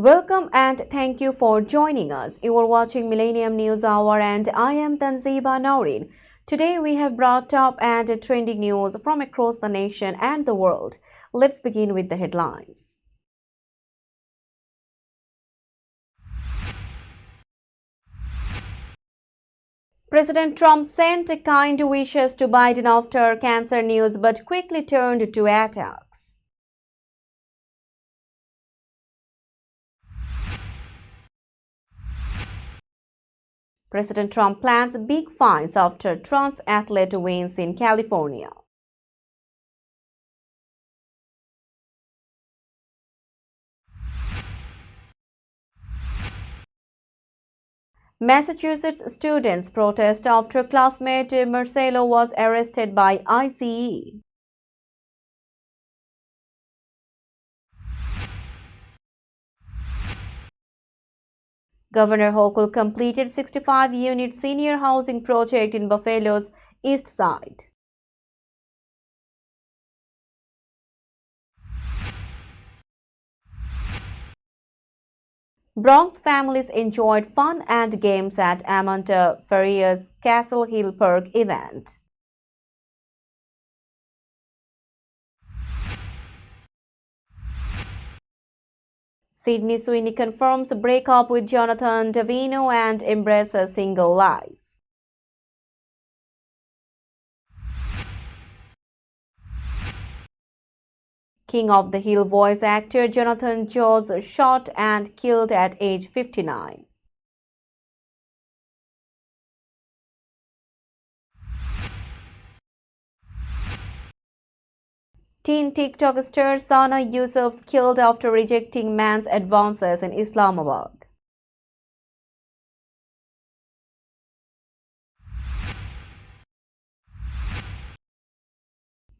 Welcome and thank you for joining us. You are watching Millennium News Hour and I am Tanziba Naurin. Today we have brought top and trending news from across the nation and the world. Let's begin with the headlines. President Trump sent kind wishes to Biden after cancer news but quickly turned to attacks. President Trump plans big fines after trans athlete wins in California. Massachusetts students protest after classmate Marcelo was arrested by ICE. Governor Hochul completed 65-unit senior housing project in Buffalo's East Side. Bronx families enjoyed fun and games at Amanda Faria's Castle Hill Park event. Sydney Sweeney confirms breakup with Jonathan Davino and embraces single life. King of the Hill voice actor Jonathan Jones shot and killed at age 59. Teen TikTok star Sana Yusuf killed after rejecting man's advances in Islamabad.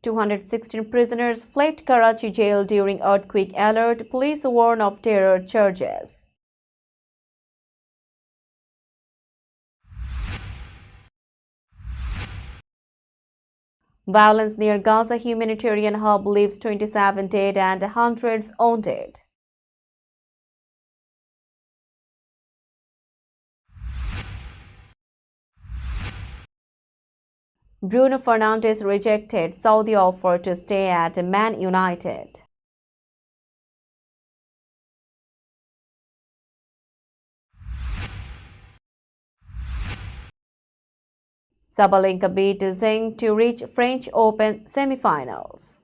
"216 prisoners fled Karachi jail during earthquake alert," police warn of terror charges. Violence near Gaza humanitarian hub leaves 27 dead and hundreds wounded. Bruno Fernandes rejected Saudi offer to stay at Man United. Sabalenka beat Zheng to reach French Open semi-finals.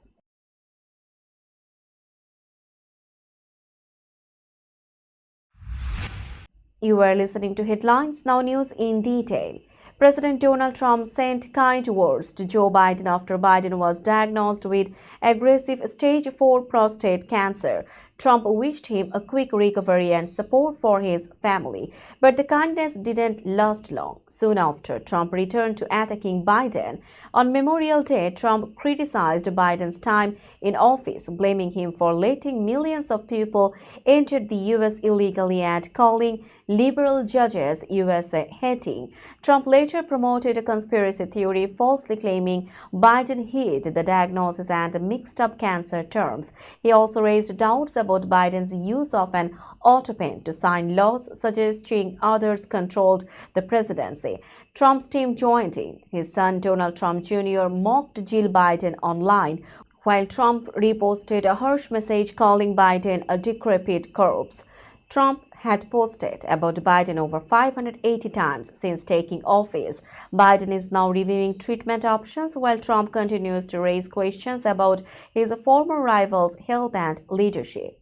You are listening to Headlines Now News in detail. President Donald Trump sent kind words to Joe Biden after Biden was diagnosed with aggressive stage 4 prostate cancer. Trump wished him a quick recovery and support for his family. But the kindness didn't last long. Soon after, Trump returned to attacking Biden. On Memorial Day, Trump criticized Biden's time in office, blaming him for letting millions of people enter the U.S. illegally and calling liberal judges USA hating. Trump later promoted a conspiracy theory, falsely claiming Biden hid the diagnosis and mixed up cancer terms. He also raised doubts about Biden's use of an auto pen to sign laws, suggesting others controlled the presidency. Trump's team joined in. His son Donald Trump Jr. mocked Jill Biden online, while Trump reposted a harsh message calling Biden a decrepit corpse. Trump had posted about Biden over 580 times since taking office. Biden is now reviewing treatment options while Trump continues to raise questions about his former rival's health and leadership.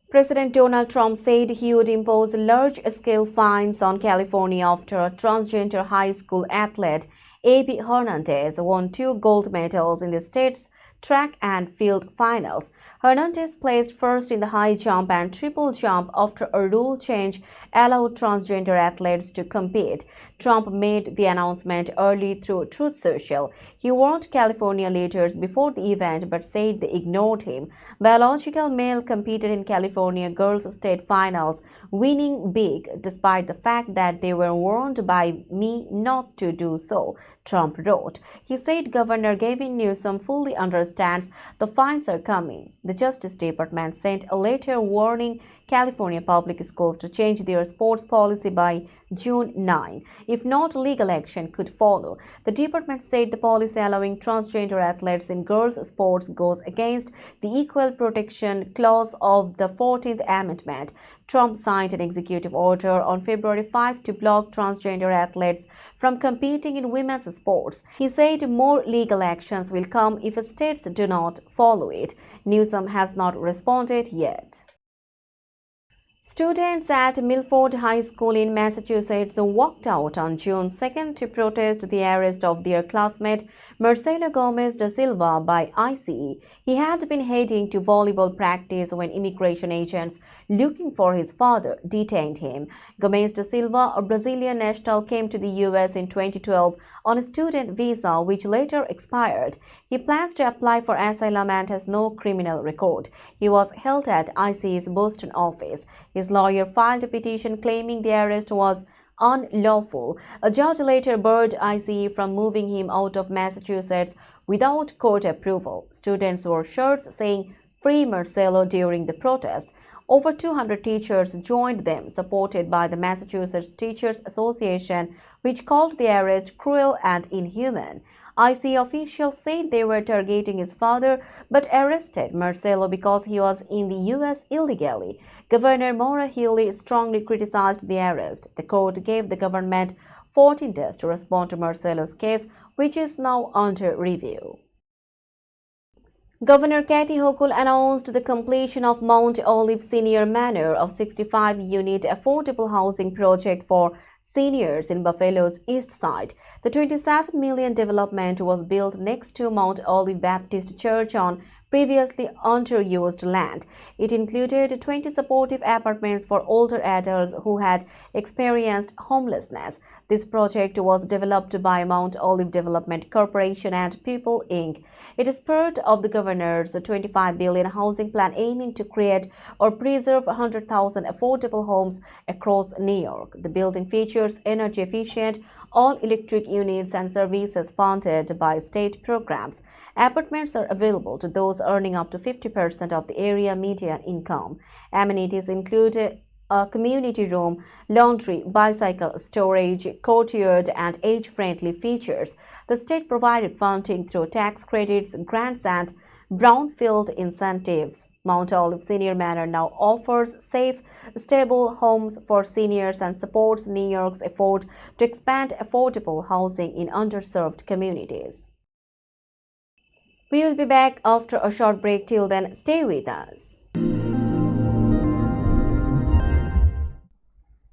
President Donald Trump said he would impose large-scale fines on California after a transgender high school athlete, Abby Hernandez, won 2 gold medals in the state's track and field finals. Hernandez placed first in the high jump and triple jump after a rule change allowed transgender athletes to compete. Trump made the announcement early through Truth Social. He warned California leaders before the event but said they ignored him. Biological male competed in California girls' state finals, winning big despite the fact that they were warned by me not to do so, Trump wrote. He said Governor Gavin Newsom fully understands the fines are coming. The Justice Department sent a letter warning California public schools to change their sports policy by June 9. If not, legal action could follow. The department said the policy allowing transgender athletes in girls' sports goes against the Equal Protection Clause of the 14th Amendment. Trump signed an executive order on February 5 to block transgender athletes from competing in women's sports. He said more legal actions will come if states do not follow it. Newsom has not responded yet. Students at Milford High School in Massachusetts walked out on June 2 to protest the arrest of their classmate Marcelo Gomez da Silva by ICE. He had been heading to volleyball practice when immigration agents looking for his father detained him. Gomez da Silva, a Brazilian national, came to the U.S. in 2012 on a student visa which later expired. He plans to apply for asylum and has no criminal record. He was held at ICE's Boston office. His lawyer filed a petition claiming the arrest was unlawful. A judge later barred ICE from moving him out of Massachusetts without court approval. Students wore shirts saying "Free Marcelo" during the protest. Over 200 teachers joined them, supported by the Massachusetts Teachers Association, which called the arrest cruel and inhuman. ICE officials said they were targeting his father but arrested Marcelo because he was in the U.S. illegally. Governor Maura Healey strongly criticized the arrest. The court gave the government 14 days to respond to Marcelo's case, which is now under review. Governor Kathy Hochul announced the completion of Mount Olive Senior Manor, a 65-unit affordable housing project for seniors in Buffalo's east side. The $27 million development was built next to Mount Olive Baptist Church on previously underused land. It included 20 supportive apartments for older adults who had experienced homelessness. This project was developed by Mount Olive Development Corporation and People, Inc. It is part of the governor's $25 billion housing plan aiming to create or preserve 100,000 affordable homes across New York. The building features energy-efficient, all-electric units and services funded by state programs. Apartments are available to those earning up to 50% of the area median income. Amenities include a community room, laundry, bicycle storage, courtyard, and age-friendly features. The state provided funding through tax credits, grants, and brownfield incentives. Mount Olive Senior Manor now offers safe, stable homes for seniors and supports New York's effort to expand affordable housing in underserved communities. We will be back after a short break. Till then, stay with us.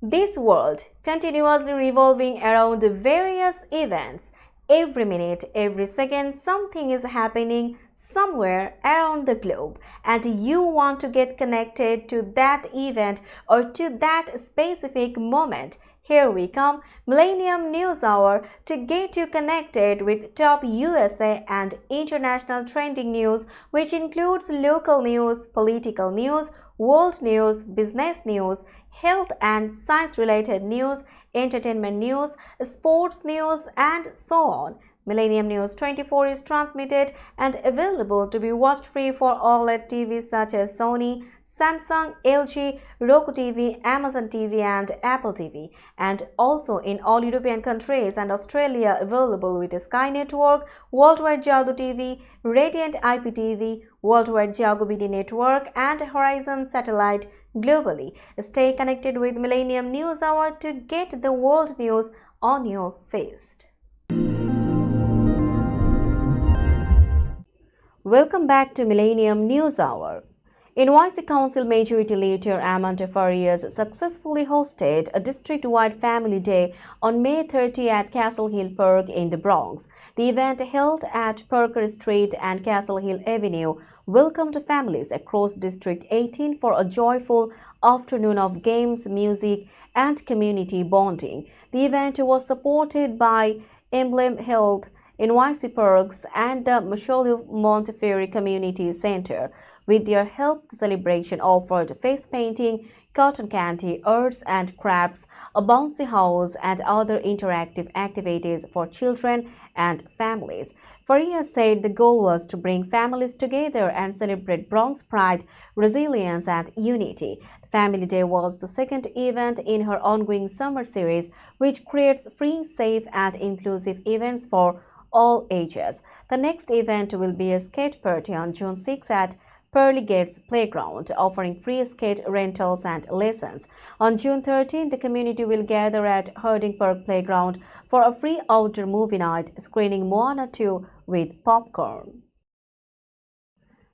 This world continuously revolving around various events. Every minute, every second, something is happening somewhere around the globe, and you want to get connected to that event or to that specific moment. Here we come, Millennium News Hour, to get you connected with top USA and international trending news, which includes local news, political news, world news, business news, health and science-related news, entertainment news, sports news, and so on. Millennium News 24 is transmitted and available to be watched free for OLED TVs such as Sony, Samsung, LG, Roku TV, Amazon TV, and Apple TV, and also in all European countries and Australia available with Sky Network, Worldwide Jago TV, Radiant IPTV, Worldwide Jago BD Network, and Horizon Satellite globally. Stay connected with Millennium News Hour to get the world news on your feed. Welcome back to Millennium News Hour. NYC Council Majority Leader Amanda Farias successfully hosted a district-wide Family Day on May 30 at Castle Hill Park in the Bronx. The event, held at Parker Street and Castle Hill Avenue, welcomed families across District 18 for a joyful afternoon of games, music, and community bonding. The event was supported by Emblem Health, NYC Parks, and the Mosholu Montefiore Community Center. With their help, the celebration offered face painting, cotton candy, arts and crafts, a bouncy house, and other interactive activities for children and families. Faria said the goal was to bring families together and celebrate Bronx pride, resilience, and unity. The Family Day was the second event in her ongoing summer series, which creates free, safe, and inclusive events for all ages. The next event will be a skate party on June 6 at Pearly Gates Playground, offering free skate rentals and lessons. On June 13, the community will gather at Harding Park Playground for a free outdoor movie night, screening Moana 2 with popcorn.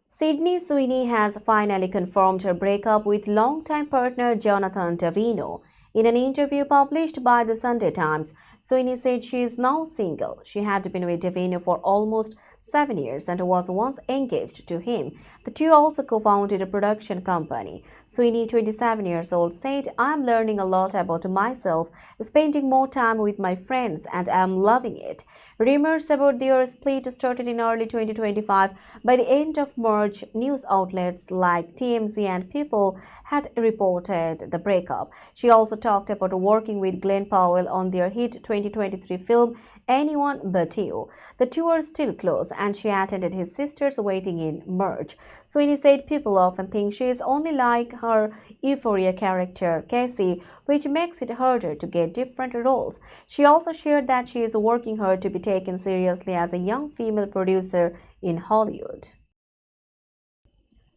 Sydney Sweeney has finally confirmed her breakup with longtime partner Jonathan Davino. In an interview published by the Sunday Times, Sweeney said she is now single. She had been with Davino for almost 7 years and was once engaged to him. The two also co-founded a production company. Sweeney, 27 years old, said, "I am learning a lot about myself, spending more time with my friends, and I am loving it." Rumors about their split started in early 2025. By the end of March, news outlets like TMZ and People had reported the breakup. She also talked about working with Glenn Powell on their hit 2023 film Anyone But You. The two are still close, and she attended his sister's wedding in March. Sweeney said people often think she is only like her Euphoria character, Cassie, which makes it harder to get different roles. She also shared that she is working hard to be taken seriously as a young female producer in Hollywood.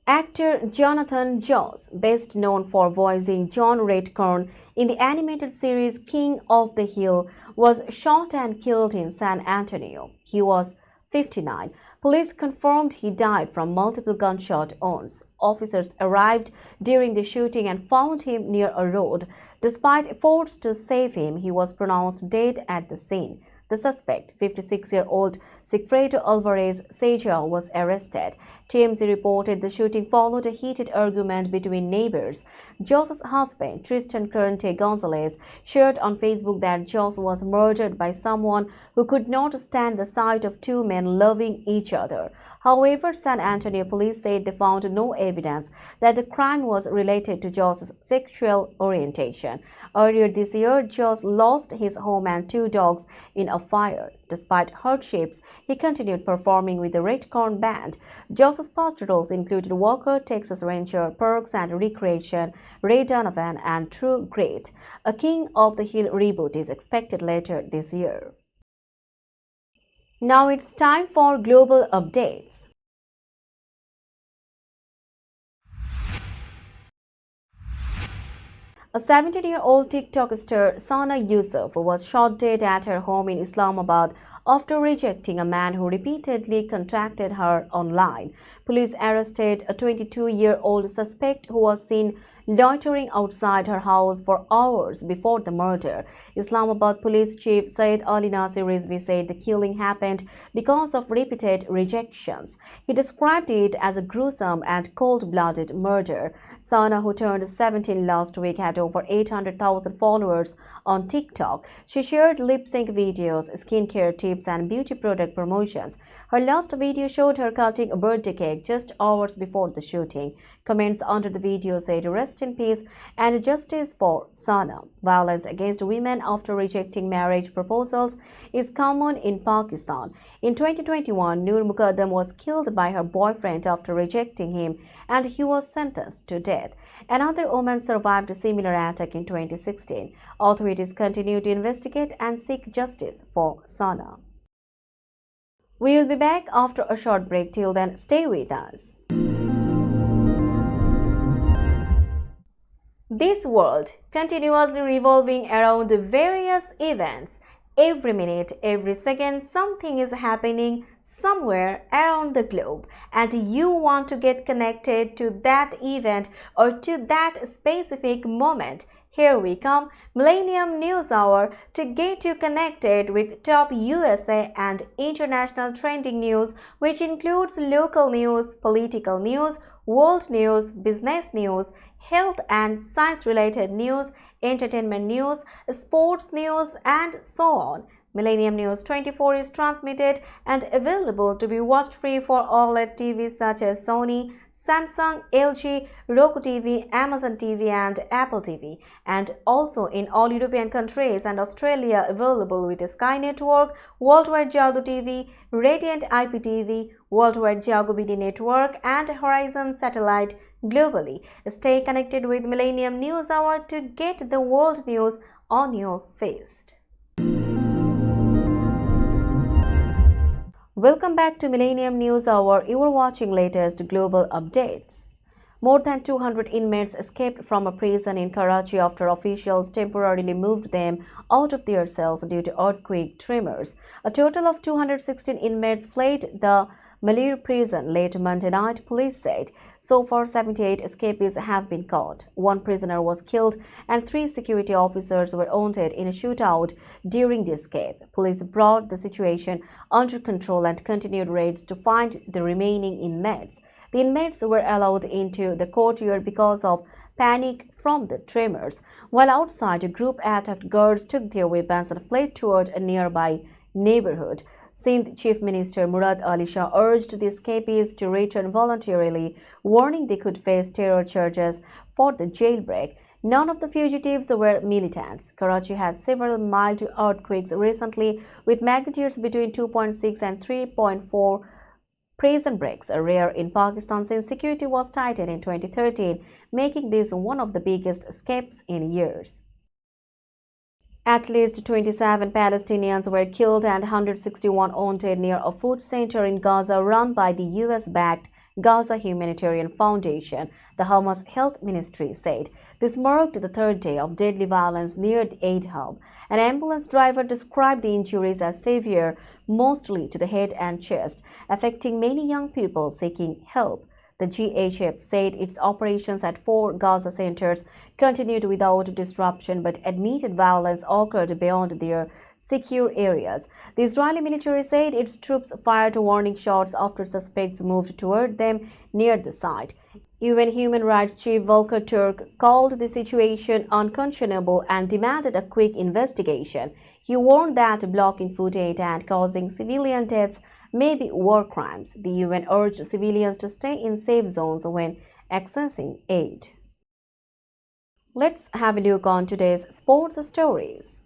Actor Jonathan Joss, best known for voicing John Redcorn in the animated series King of the Hill, was shot and killed in San Antonio. He was 59. Police confirmed he died from multiple gunshot wounds. Officers arrived during the shooting and found him near a road. Despite efforts to save him, he was pronounced dead at the scene. The suspect, 56-year-old Sigfredo Alvarez Seja, was arrested. TMZ reported the shooting followed a heated argument between neighbors. Joss's husband, Tristan Currente Gonzalez, shared on Facebook that Joss was murdered by someone who could not stand the sight of two men loving each other. However, San Antonio police said they found no evidence that the crime was related to Joss's sexual orientation. Earlier this year, Joss lost his home and two dogs in a fire. Despite hardships, he continued performing with the Redcorn Band. Joss's past roles included Walker, Texas Ranger, Perks and Recreation, Ray Donovan, and True Grit. A King of the Hill reboot is expected later this year. Now it's time for global updates. A 17-year-old TikTok star, Sana Yusuf, was shot dead at her home in Islamabad after rejecting a man who repeatedly contacted her online. Police arrested a 22-year-old suspect who was seen loitering outside her house for hours before the murder. Islamabad Police Chief Syed Ali Nasir Rizvi said the killing happened because of repeated rejections. He described it as a gruesome and cold-blooded murder. Sana, who turned 17 last week, had over 800,000 followers on TikTok. She shared lip-sync videos, skincare tips, and beauty product promotions. Her last video showed her cutting a birthday cake just hours before the shooting. Comments under the video said, "Rest in peace and justice for Sana." Violence against women after rejecting marriage proposals is common in Pakistan. In 2021, Noor Muqaddam was killed by her boyfriend after rejecting him, and he was sentenced to death. Another woman survived a similar attack in 2016. Authorities continue to investigate and seek justice for Sana. We will be back after a short break. Till then, stay with us. This world continuously revolving around various events. Every minute, every second, something is happening somewhere around the globe, and you want to get connected to that event or to that specific moment. Here we come, Millennium News Hour, to get you connected with top USA and international trending news, which includes local news, political news, world news, business news, health and science-related news, entertainment news, sports news, and so on. Millennium News 24 is transmitted and available to be watched free for OLED TVs such as Sony, Samsung, LG, Roku TV, Amazon TV and Apple TV, and also in all European countries and Australia available with Sky Network, Worldwide Jago TV, Radiant IPTV, Worldwide Jago BD Network and Horizon Satellite globally. Stay connected with Millennium News Hour to get the world news on your feed. Welcome back to Millennium News Hour. You are watching latest global updates. More than 200 inmates escaped from a prison in Karachi after officials temporarily moved them out of their cells due to earthquake tremors. A total of 216 inmates fled the Malir prison late Monday night, police said. So far, 78 escapees have been caught. One prisoner was killed and 3 security officers were wounded in a shootout during the escape. Police brought the situation under control and continued raids to find the remaining inmates. The inmates were allowed into the courtyard because of panic from the tremors. While outside, a group attacked guards, took their weapons and fled toward a nearby neighborhood. Sindh Chief Minister Murad Ali Shah urged the escapees to return voluntarily, warning they could face terror charges for the jailbreak. None of the fugitives were militants. Karachi had several mild earthquakes recently with magnitudes between 2.6 and 3.4. Prison breaks are rare in Pakistan since security was tightened in 2013, making this one of the biggest escapes in years. At least 27 Palestinians were killed and 161 wounded near a food center in Gaza run by the US-backed Gaza Humanitarian Foundation, the Hamas Health Ministry said. This marked the third day of deadly violence near the aid hub. An ambulance driver described the injuries as severe, mostly to the head and chest, affecting many young people seeking help. The GHF said its operations at 4 Gaza centers continued without disruption but admitted violence occurred beyond their secure areas. The Israeli military said its troops fired warning shots after suspects moved toward them near the site. UN Human Rights Chief Volker Turk called the situation unconscionable and demanded a quick investigation. He warned that blocking food aid and causing civilian deaths may be war crimes. The UN urged civilians to stay in safe zones when accessing aid. Let's have a look on today's sports stories.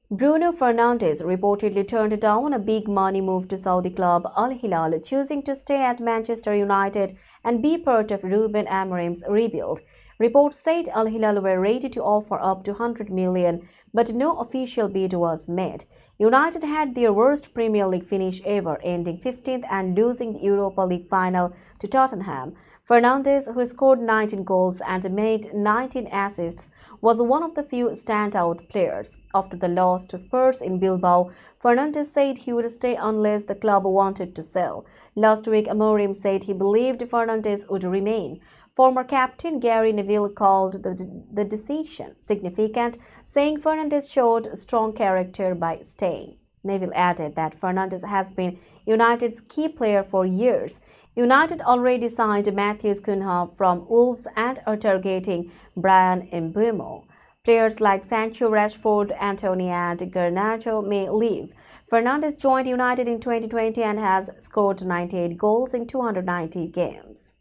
Bruno Fernandes reportedly turned down a big money move to Saudi club Al Hilal, choosing to stay at Manchester United and be part of Ruben Amorim's rebuild. Reports said Al Hilal were ready to offer up to 100 million, but no official bid was made. United had their worst Premier League finish ever, ending 15th and losing the Europa League final to Tottenham. Fernandes, who scored 19 goals and made 19 assists, was one of the few standout players. After the loss to Spurs in Bilbao, Fernandes said he would stay unless the club wanted to sell. Last week, Amorim said he believed Fernandes would remain. Former captain Gary Neville called the decision significant, saying Fernandes showed strong character by staying. Neville added that Fernandes has been United's key player for years. United already signed Matheus Cunha from Wolves and are targeting Bryan Mbeumo. Players like Sancho, Rashford, Antony and Garnacho may leave. Fernandes joined United in 2020 and has scored 98 goals in 290 games.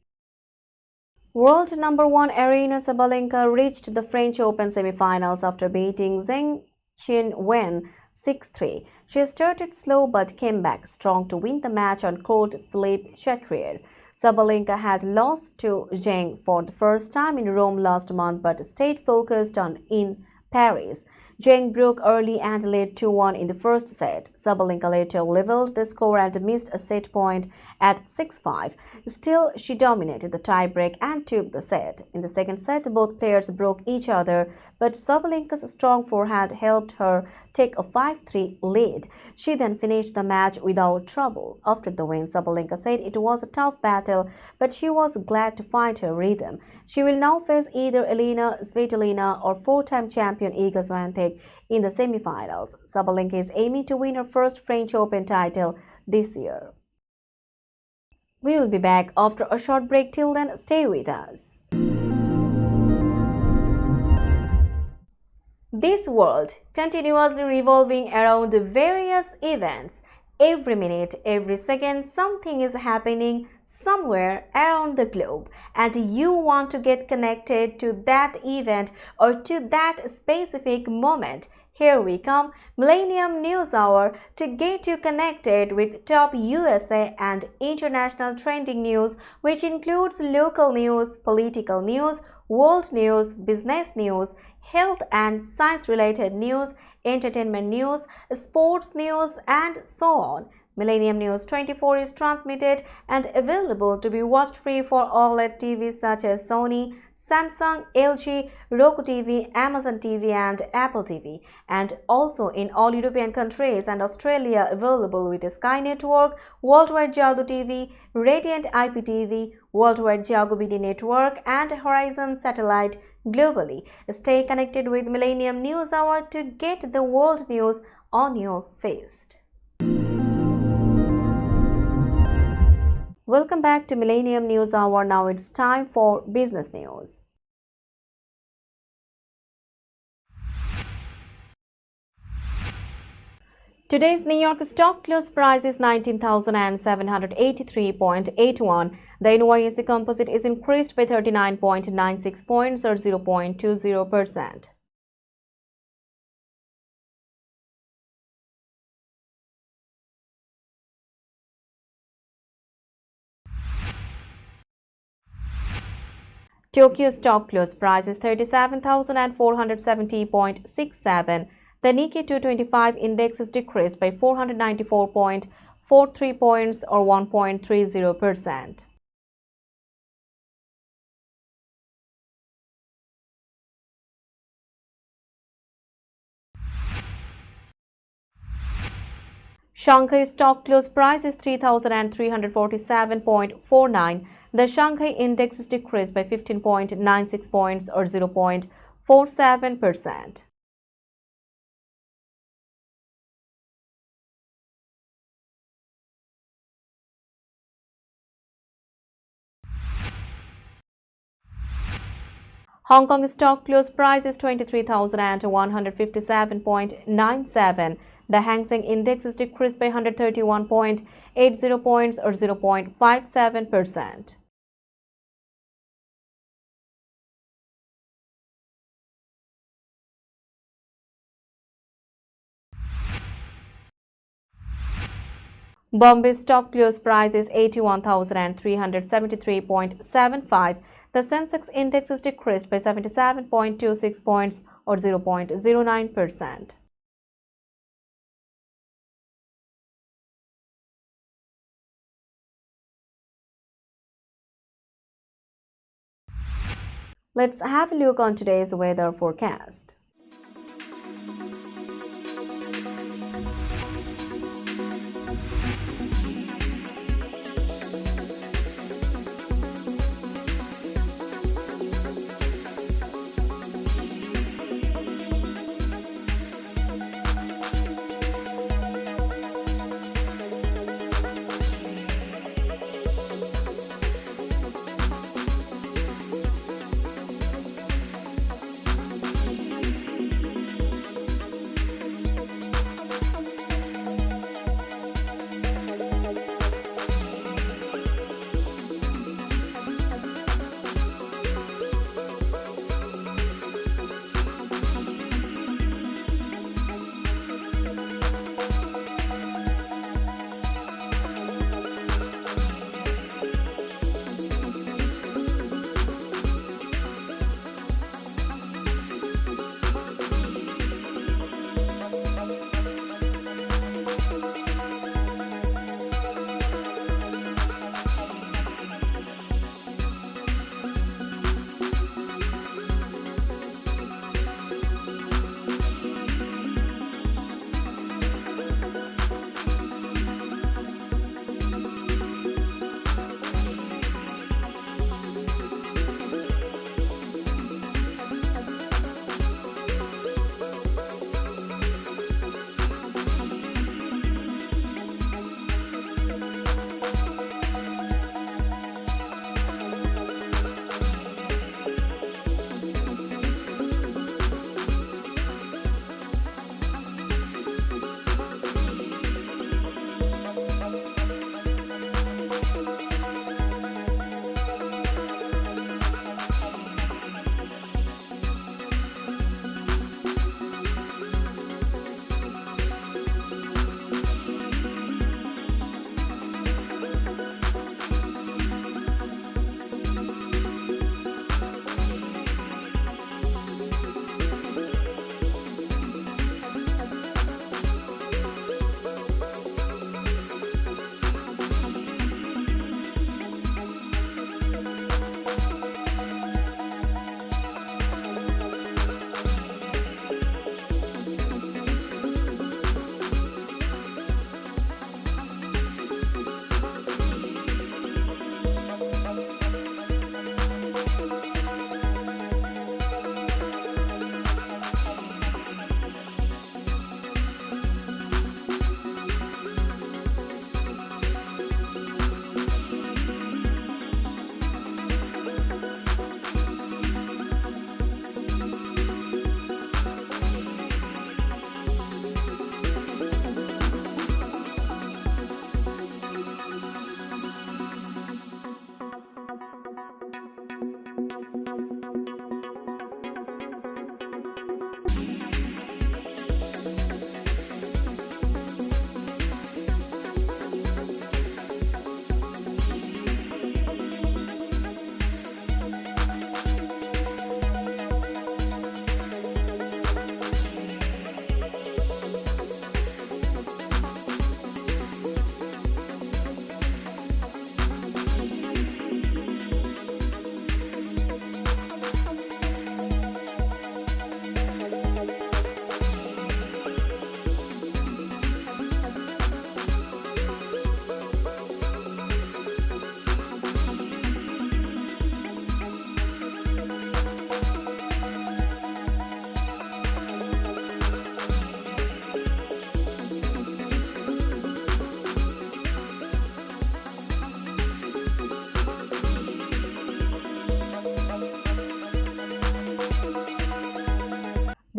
World number 1 Aryna Sabalenka reached the French Open semi-finals after beating Zheng Qinwen 6-3. She started slow but came back strong to win the match on court Philippe Chatrier. Sabalenka had lost to Zheng for the first time in Rome last month but stayed focused on in Paris. Zheng broke early and led 2-1 in the first set. Sabalenka later leveled the score and missed a set point at 6-5. Still, she dominated the tiebreak and took the set. In the second set, both players broke each other, but Sabalenka's strong forehand helped her take a 5-3 lead. She then finished the match without trouble. After the win, Sabalenka said it was a tough battle, but she was glad to find her rhythm. She will now face either Elena Svitolina or 4-time champion Iga Swiatek in the semi-finals. Sabalenka is aiming to win her first French Open title this year. We will be back after a short break. Till then, stay with us. This world continuously revolving around various events. Every minute, every second, something is happening somewhere around the globe, and you want to get connected to that event or to that specific moment. Here we come, Millennium News Hour, to get you connected with top USA and international trending news, which includes local news, political news, world news, business news, health and science related news, entertainment news, sports news, and so on. Millennium News 24 is transmitted and available to be watched free for OLED TVs such as Sony, Samsung, LG, Roku TV, Amazon TV, and Apple TV, and also in all European countries and Australia available with Sky Network, Worldwide Jago TV, Radiant IPTV, Worldwide Jago BD Network, and Horizon Satellite globally. Stay connected with Millennium News Hour to get the world news on your feed. Welcome back to Millennium News Hour. Now it's time for business news. Today's New York stock close price is 19,783.81. The NYSE Composite is increased by 39.96 points or 0.20%. Tokyo stock close price is 37,470.67. The Nikkei 225 index is decreased by 494.43 points or 1.30%. Shanghai stock close price is 3,347.49. The Shanghai index is decreased by 15.96 points or 0.47%. Hong Kong stock close price is 23,157.97. The Hang Seng index is decreased by 131.80 points or 0.57%. Bombay stock close price is 81,373.75. The Sensex index is decreased by 77.26 points or 0.09%. Let's have a look on today's weather forecast.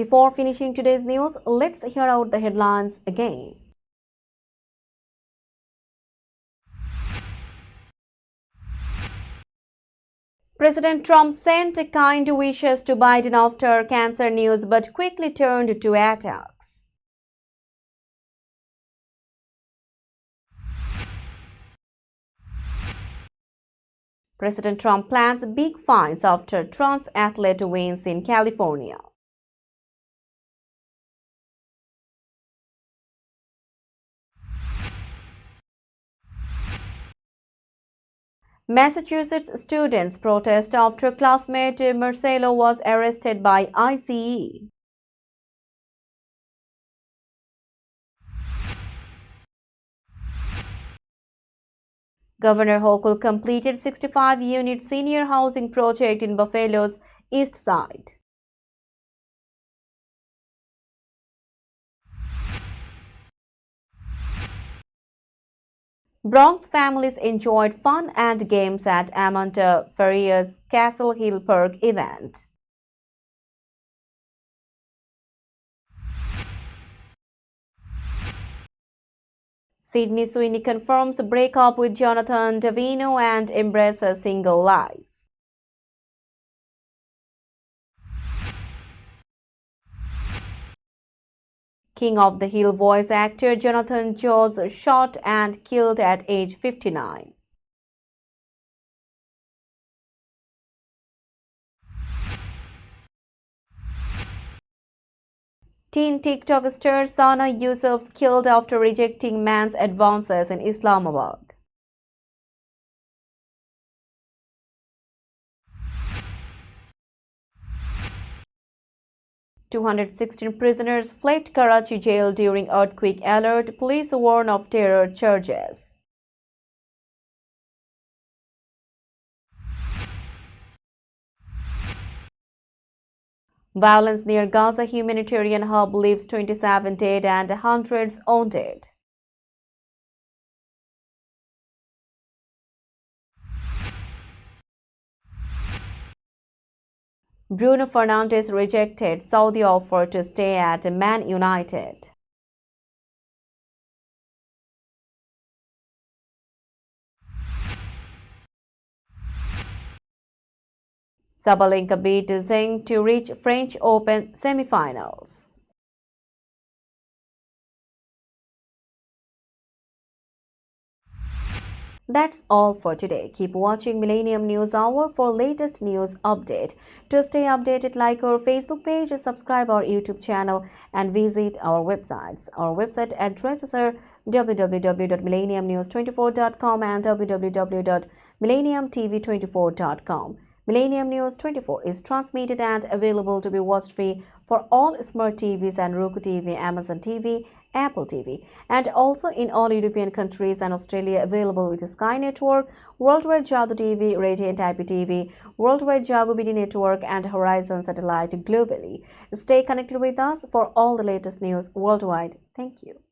Before finishing today's news, let's hear out the headlines again. President Trump sent kind wishes to Biden after cancer news but quickly turned to attacks. President Trump plans big fines after trans athlete wins in California. Massachusetts students protest after classmate Marcelo was arrested by ICE. Governor Hochul completed 65-unit senior housing project in Buffalo's East Side. Bronx families enjoyed fun and games at Amanda Ferrier's Castle Hill Park event. Sydney Sweeney confirms breakup with Jonathan Davino and embraces single life. King of the Hill voice actor Jonathan Jones shot and killed at age 59. Teen TikTok star Sana Yusuf killed after rejecting man's advances in Islamabad. "216 prisoners fled Karachi jail during earthquake alert, police warn of terror charges. Violence near Gaza humanitarian hub leaves 27 dead and hundreds wounded. Bruno Fernandes rejected Saudi offer to stay at Man United. Sabalenka beat Zheng to reach French Open semifinals. That's all for today. Keep watching Millennium News Hour for latest news update. To stay updated, like our Facebook page, subscribe our YouTube channel and visit our websites. Our website addresses are www.millenniumnews24.com and www.millenniumtv24.com. Millennium News 24 is transmitted and available to be watched free for all smart TVs and Roku TV, Amazon TV, Apple TV, and also in all European countries and Australia, available with Sky Network, Worldwide Jadoo TV, Radiant IPTV, Worldwide Jago BD Network, and Horizon Satellite globally. Stay connected with us for all the latest news worldwide. Thank you.